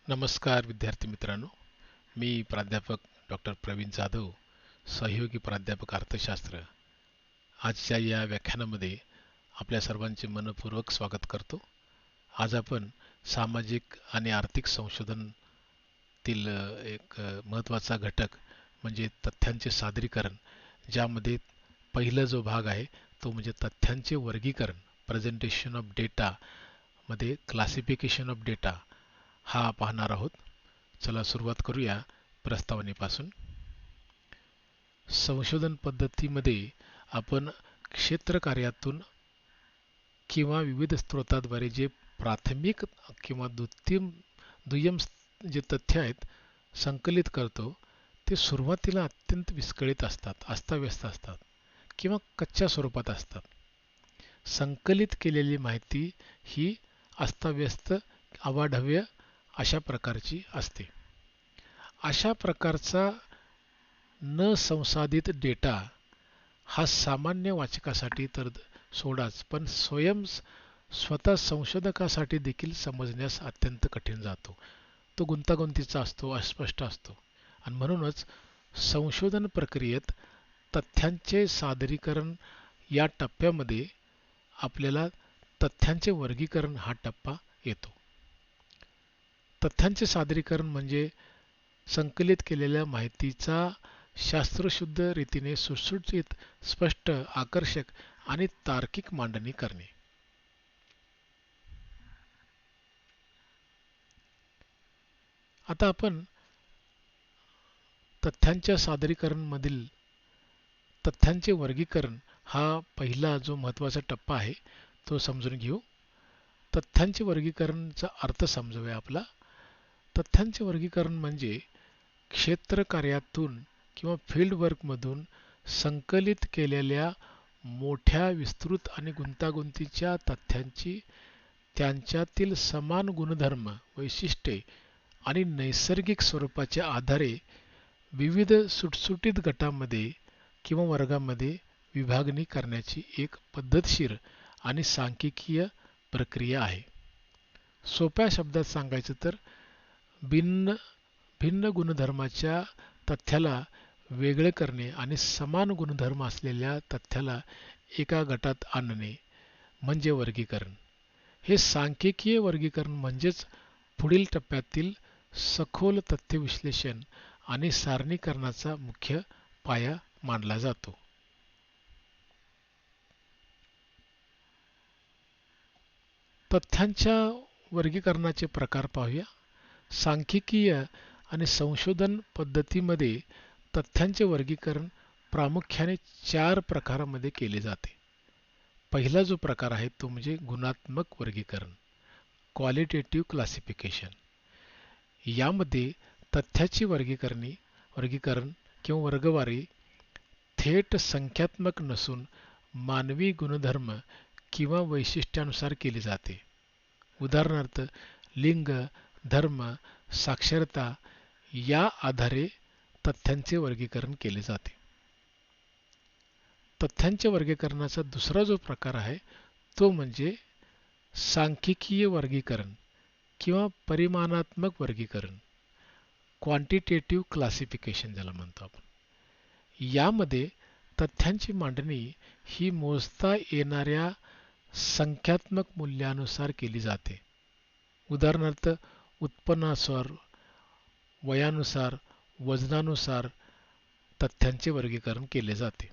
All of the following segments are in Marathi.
नमस्कार विद्यार्थी मित्रांनो, मी प्राध्यापक डॉक्टर प्रवीण जाधव, सहयोगी प्राध्यापक अर्थशास्त्र. आजच्या या व्याख्यानामध्ये आपल्या सर्वांचे मनपूर्वक स्वागत करतो. आज आपण सामाजिक आणि आर्थिक संशोधनातील एक महत्त्वाचा घटक म्हणजे तथ्यांचे सादरीकरण, ज्यामध्ये पहिला जो भाग आहे तो म्हणजे तथ्यांचे वर्गीकरण, प्रेझेंटेशन ऑफ डेटा मध्ये क्लासिफिकेशन ऑफ डेटा हा पाहणार आहोत. चला सुरुवात करूया प्रस्तावनेपासून. संशोधन पद्धतीमध्ये आपण क्षेत्र कार्यातून किंवा विविध स्रोताद्वारे जे प्राथमिक किंवा दुय्यम जे तथ्य आहेत संकलित करतो, ते सुरुवातीला अत्यंत विस्कळीत असतात, अस्ताव्यस्त असतात किंवा कच्च्या स्वरूपात असतात. संकलित केलेली माहिती ही अस्ताव्यस्त, अवाढव्य अशा प्रकारची असते. अशा प्रकारचा न संसाधित डेटा हा सामान्य वाचकासाठी तर सोडाच, पण स्वतः संशोधकासाठी देखील समजण्यास अत्यंत कठीण जातो. तो गुंतागुंतीचा असतो, अस्पष्ट असतो आणि म्हणूनच संशोधन प्रक्रियेत तथ्यांचे सादरीकरण या टप्प्यामध्ये आपल्याला तथ्यांचे वर्गीकरण हा टप्पा येतो. तथ्यांचे सादरीकरण म्हणजे संकलित केलेल्या माहितीचा शास्त्रशुद्ध रीतीने सुटसुटीत, स्पष्ट, आकर्षक आणि तार्किक मांडणी करणे. आता आपण तथ्यांच्या सादरीकरण मधील तथ्यांचे वर्गीकरण हा पहिला जो महत्त्वाचा टप्पा आहे तो समजून घेऊ. तथ्यांचे वर्गीकरणचा अर्थ समजूया आपला. तथ्यांचे वर्गीकरण म्हणजे क्षेत्र कार्यातून किंवा फील्ड वर्कमधून संकलित केलेल्या मोठ्या, विस्तृत आणि गुंतागुंतीच्या तथ्यांची त्यांच्यातील समान गुणधर्म, वैशिष्ट्ये आणि नैसर्गिक स्वरूपाच्या आधारे विविध सुटसुटीत गटांमध्ये किंवा वर्गांमध्ये विभागणी करण्याची एक पद्धतशीर आणि सांख्यिकीय प्रक्रिया आहे. सोप्या शब्दात सांगायचं तर भिन्न भिन्न गुणधर्माच्या तथ्याला वेगळे करणे आणि समान गुणधर्म असलेल्या तथ्याला एका गटात आणणे म्हणजे वर्गीकरण. हे सांख्यिकीय वर्गीकरण म्हणजेच पुढील टप्प्यातील सखोल तथ्य विश्लेषण आणि सारणीकरणाचा मुख्य पाया मानला जातो. तथ्यांच्या वर्गीकरणाचे प्रकार पाहूया. सांख्यिकीय आणि संशोधन पद्धतीमध्ये तथ्यांचे वर्गीकरण प्रामुख्याने 4 प्रकारांमध्ये केले जाते. पहिला जो प्रकार आहे तो म्हणजे गुणात्मक वर्गीकरण, क्वालिटेटिव्ह क्लासिफिकेशन. यामध्ये तथ्याची वर्गीकरण किंवा वर्गवारी थेट संख्यात्मक नसून मानवी गुणधर्म किंवा वैशिष्ट्यानुसार केली जाते. उदाहरणार्थ लिंग, धर्म, साक्षरता या आधारे तथ्यांचे वर्गीकरण केले जाते. तथ्यांच्या वर्गीकरणाचा दुसरा जो प्रकार आहे तो म्हणजे सांख्यिकीय वर्गीकरण किंवा परिमाणात्मक वर्गीकरण, क्वांटिटेटिव्ह क्लासिफिकेशन ज्याला म्हणतो आपण. यामध्ये तथ्यांची मांडणी ही मोजता येणाऱ्या संख्यात्मक मूल्यानुसार केली जाते. उदाहरणार्थ उत्पन्नानुसार, वयानुसार, वजनानुसार तथ्यांचे वर्गीकरण केले जाते.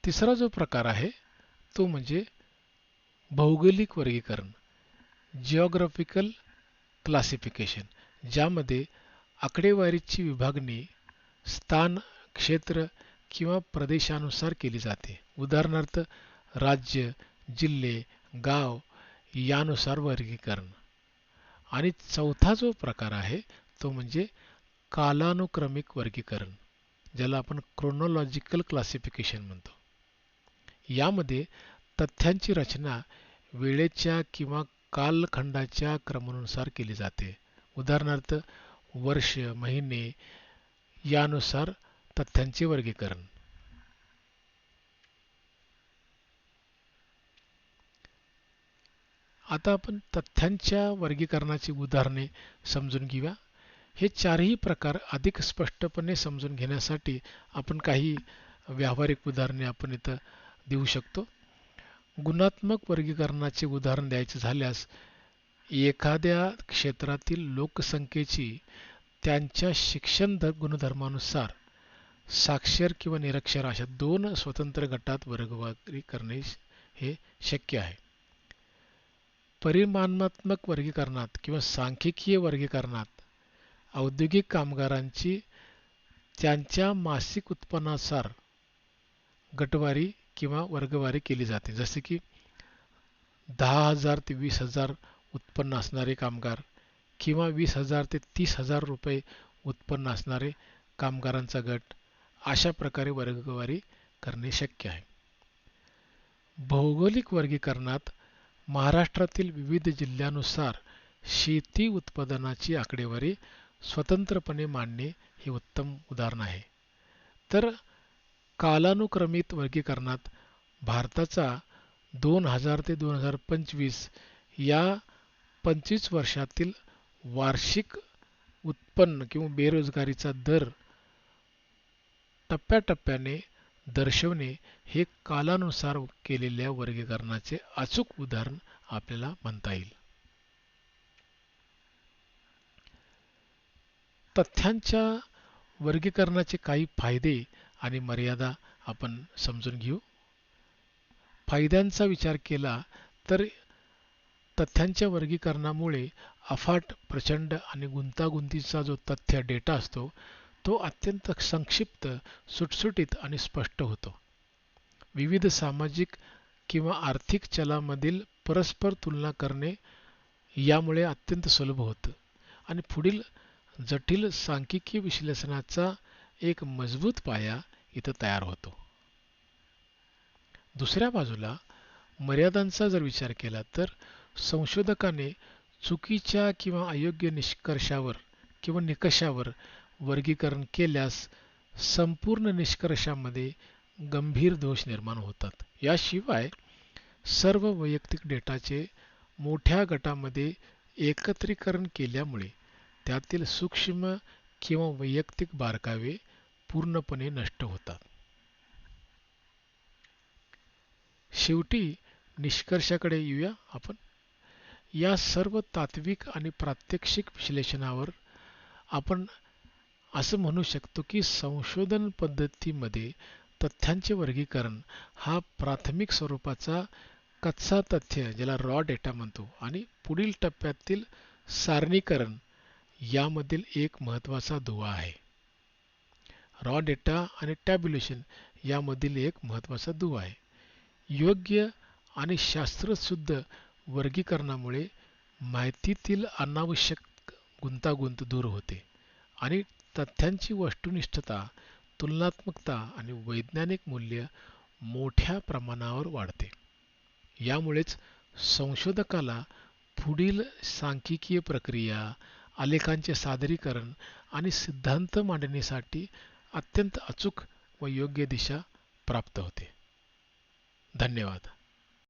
तिसरा जो प्रकार आहे तो म्हणजे भौगोलिक वर्गीकरण, जिओग्राफिकल क्लासिफिकेशन, ज्यामध्ये आकडेवारीची विभागणी स्थान, क्षेत्र किंवा प्रदेशानुसार केली जाते. उदाहरणार्थ राज्य, जिल्हे, गाव यानुसार वर्गीकरण. आणि चौथा जो प्रकार आहे तो म्हणजे कालानुक्रमिक वर्गीकरण, ज्याला आपण क्रोनॉलॉजिकल क्लासिफिकेशन म्हणतो. यामध्ये तथ्यांची रचना वेळेच्या किंवा कालखंडाच्या क्रमानुसार केली जाते. उदाहरणार्थ वर्ष, महिने यानुसार तथ्यांचे वर्गीकरण. आता आपण तथ्यांच्या वर्गीकरणाची उदाहरणे समजून घेऊया. हे चारही प्रकार अधिक स्पष्टपणे समजून घेण्यासाठी आपण काही व्यावहारिक उदाहरणे आपण इथं देऊ शकतो. गुणात्मक वर्गीकरणाचे उदाहरण द्यायचे झाल्यास एखाद्या क्षेत्रातील लोकसंख्येची त्यांच्या शिक्षण गुणधर्मानुसार साक्षर किंवा निरक्षर अशा दोन स्वतंत्र गटात वर्गवारी करणे हे शक्य आहे. परिमाणात्मक वर्गीकरणात किंवा सांख्यिकीय वर्गीकरणात औद्योगिक कामगारांची त्यांच्या मासिक उत्पन्नानुसार गटवारी किंवा वर्गवारी केली जाते. जसे की 10,000 ते 20,000 उत्पन्न असणारे कामगार किंवा 20,000 ते 30,000 रुपये उत्पन्न असणारे कामगारांचा गट, अशा प्रकारे वर्गवारी करणे शक्य आहे. भौगोलिक वर्गीकरणात महाराष्ट्रातील विविध जिल्ह्यानुसार शेती उत्पादनाची आकडेवारी स्वतंत्रपणे मांडणे हे उत्तम उदाहरण आहे. तर कालानुक्रमित वर्गीकरणात भारताचा 2000 ते 2025 या 25 वर्षातील वार्षिक उत्पन्न किंवा बेरोजगारीचा दर टप्प्याटप्प्याने दर्शवणे हे कालानुसार केलेल्या वर्गीकरणाचे अचूक उदाहरण आपल्याला म्हणता येईल. तथ्यांच्या वर्गीकरणाचे काही फायदे आणि मर्यादा आपण समजून घेऊ. फायद्यांचा विचार केला तर तथ्यांच्या वर्गीकरणामुळे अफाट, प्रचंड आणि गुंतागुंतीचा जो तथ्य डेटा असतो तो अत्यंत संक्षिप्त, सुटसुटीत आणि स्पष्ट होतो. विविध सामाजिक किंवा आर्थिक चलामधील परस्पर तुलना करणे यामुळे अत्यंत सुलभ होतं आणि पुढील जटिल सांख्यिकीय विश्लेषणाचा एक मजबूत पाया इथं तयार होतो. दुसऱ्या बाजूला मर्यादांचा जर विचार केला तर संशोधकाने चुकीच्या किंवा अयोग्य निष्कर्षावर किंवा निकषावर वर्गीकरण केल्यास संपूर्ण निष्कर्षामध्ये गंभीर दोष निर्माण होतात. याशिवाय सर्व वैयक्तिक डेटाचे मोठ्या गटामध्ये एकत्रीकरण केल्यामुळे त्यातील सूक्ष्म किंवा वैयक्तिक बारकावे पूर्णपणे नष्ट होतात. शेवटी निष्कर्षाकडे येऊया आपण. या सर्व तात्विक आणि प्रात्यक्षिक विश्लेषणावर आपण असं म्हणू शकतो की संशोधन पद्धतीमध्ये तथ्यांचे वर्गीकरण हा प्राथमिक स्वरूपाचा कच्चा तथ्य, ज्याला रॉ डेटा म्हणतो, आणि पुढील टप्प्यातील सारणीकरण यामधील एक महत्त्वाचा दुवा आहे. रॉ डेटा आणि टॅब्युलेशन यामधील एक महत्त्वाचा दुवा आहे. योग्य आणि शास्त्रशुद्ध वर्गीकरणामुळे माहितीतील अनावश्यक गुंतागुंत दूर होते आणि तथ्यांची वस्तुनिष्ठता, तुलनात्मकता आणि वैज्ञानिक मूल्य मोठ्या प्रमाणावर वाढते. यामुळेच संशोधकाला पुढील सांख्यिकीय प्रक्रिया, आलेखांचे सादरीकरण आणि सिद्धांत मांडणीसाठी अत्यंत अचूक व योग्य दिशा प्राप्त होते. धन्यवाद.